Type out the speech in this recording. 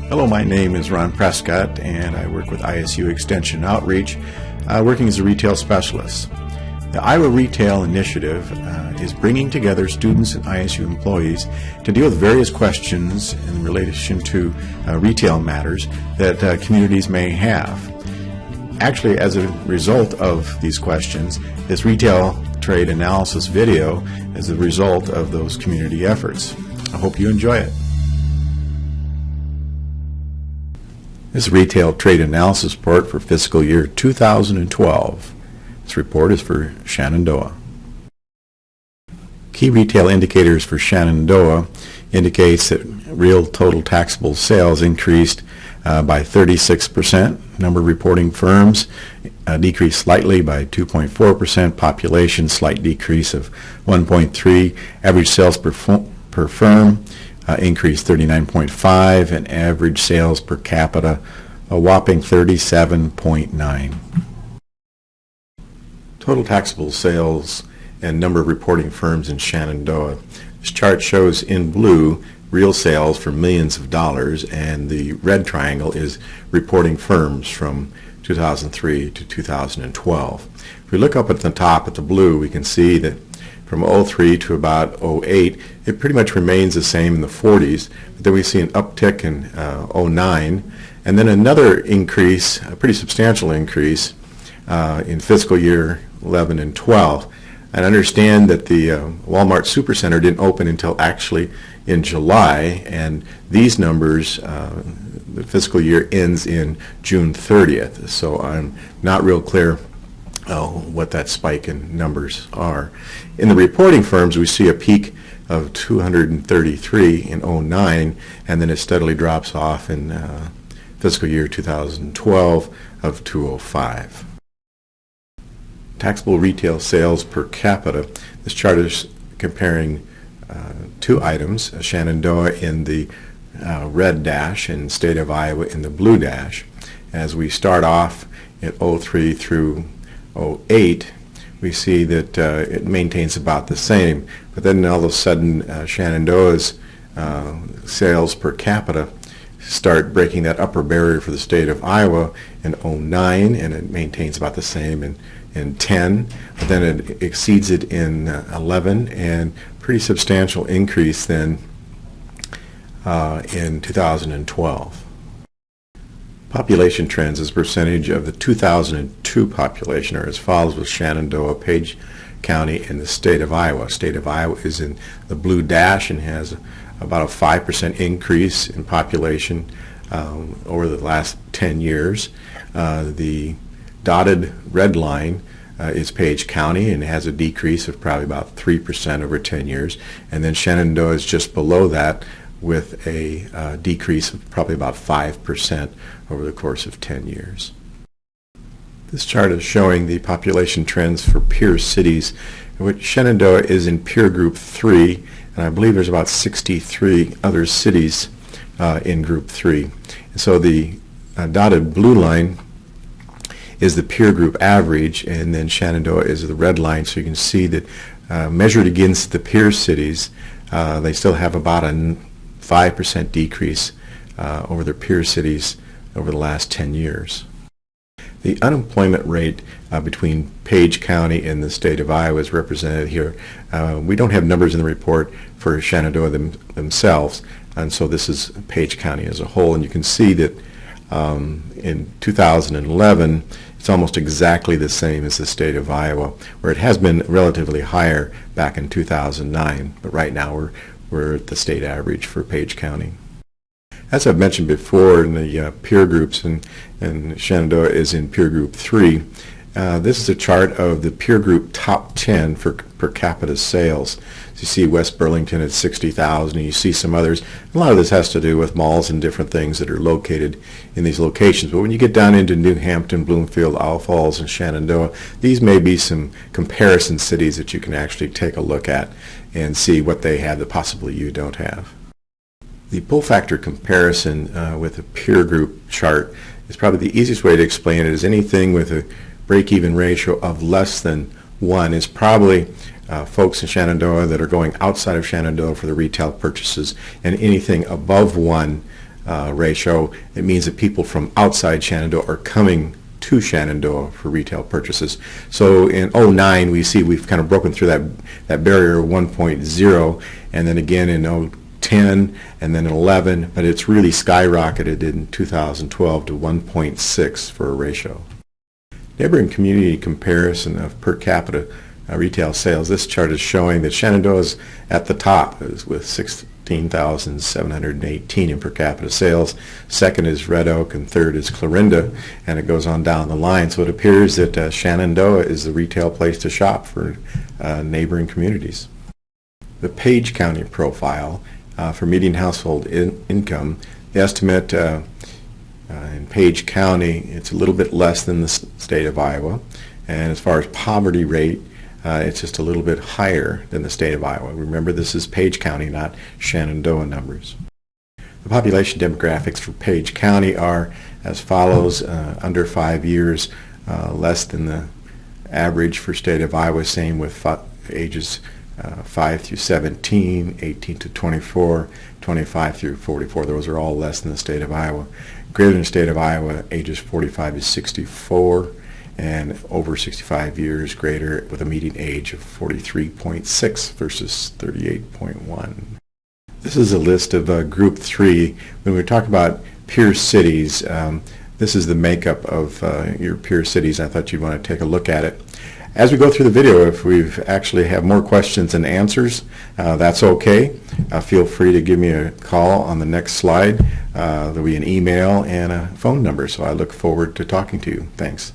Hello, my name is Ron Prescott, and I work with ISU Extension Outreach, working as a retail specialist. The Iowa Retail Initiative is bringing together students and ISU employees to deal with various questions in relation to retail matters that communities may have. Actually, as a result of these questions, this retail trade analysis video is the result of those community efforts. I hope you enjoy it. This retail trade analysis report for fiscal year 2012. This report is for Shenandoah. Key retail indicators for Shenandoah indicates that real total taxable sales increased by 36%. Number of reporting firms decreased slightly by 2.4%. Population slight decrease of 1.3. Average sales per firm increased 39.5, and average sales per capita a whopping 37.9. Total taxable sales and number of reporting firms in Shenandoah. This chart shows in blue real sales for millions of dollars, and the red triangle is reporting firms from 2003 to 2012. If we look up at the top at the blue, we can see that from 03 to about 08, it pretty much remains the same in the 40s, but then we see an uptick in 09, and then another increase, a pretty substantial increase in fiscal year 11 and 12. And understand that the Walmart Supercenter didn't open until actually in July, and these numbers, the fiscal year ends in June 30th, so I'm not real clear what that spike in numbers are. In the reporting firms, we see a peak of 233 in 09, and then it steadily drops off in fiscal year 2012 of 205. Taxable retail sales per capita. This chart is comparing two items, Shenandoah in the red dash and state of Iowa in the blue dash. As we start off at 03 through 08, we see that it maintains about the same, but then all of a sudden Shenandoah's sales per capita start breaking that upper barrier for the state of Iowa in 09, and it maintains about the same in 10, but then it exceeds it in 11, and pretty substantial increase then in 2012. Population trends as a percentage of the 2002 population are as follows with Shenandoah, Page County, and the state of Iowa. State of Iowa is in the blue dash and has about a 5% increase in population over the last 10 years. The dotted red line is Page County and has a decrease of probably about 3% over 10 years. And then Shenandoah is just below that with a decrease of probably about 5% over the course of 10 years. This chart is showing the population trends for peer cities, in which Shenandoah is in peer group 3, and I believe there's about 63 other cities in group 3. And so the dotted blue line is the peer group average, and then Shenandoah is the red line, so you can see that measured against the peer cities, they still have about a 5% decrease over their peer cities over the last 10 years. The unemployment rate between Page County and the state of Iowa is represented here. We don't have numbers in the report for Shenandoah themselves, and so this is Page County as a whole, and you can see that in 2011 it's almost exactly the same as the state of Iowa, where it has been relatively higher back in 2009, but right now we're at the state average for Page County. As I've mentioned before in the peer groups, and Shenandoah is in peer group 3, this is a chart of the peer group top 10 for per capita sales. So you see West Burlington at 60,000, and you see some others. A lot of this has to do with malls and different things that are located in these locations. But when you get down into New Hampton, Bloomfield, Owl Falls, and Shenandoah, these may be some comparison cities that you can actually take a look at and see what they have that possibly you don't have. The pull factor comparison with a peer group chart is probably the easiest way to explain it. Is anything with a break-even ratio of less than 1 is probably folks in Shenandoah that are going outside of Shenandoah for the retail purchases, and anything above 1 ratio. It means that people from outside Shenandoah are coming to Shenandoah for retail purchases. So in '09 we see we've kind of broken through that barrier of 1.0, and then again in '10 and then in '11, but it's really skyrocketed in 2012 to 1.6 for a ratio. Neighboring community comparison of per capita retail sales. This chart is showing that Shenandoah is at the top with 16,718 in per capita sales. Second is Red Oak, and third is Clarinda, and it goes on down the line. So it appears that Shenandoah is the retail place to shop for neighboring communities. The Page County profile for median household income, the estimate in Page County, it's a little bit less than the state of Iowa, and as far as poverty rate, it's just a little bit higher than the state of Iowa. Remember, this is Page County, not Shenandoah numbers. The population demographics for Page County are as follows: under 5 years, less than the average for state of Iowa, same with ages 5 through 17, 18 to 24, 25 through 44. Those are all less than the state of Iowa. Greater than the state of Iowa, ages 45 to 64, and over 65 years greater, with a median age of 43.6 versus 38.1. This is a list of Group 3. When we talk about peer cities, this is the makeup of your peer cities. I thought you'd want to take a look at it. As we go through the video, if we actually have more questions than answers, that's okay. Feel free to give me a call on the next slide. There'll be an email and a phone number, so I look forward to talking to you. Thanks.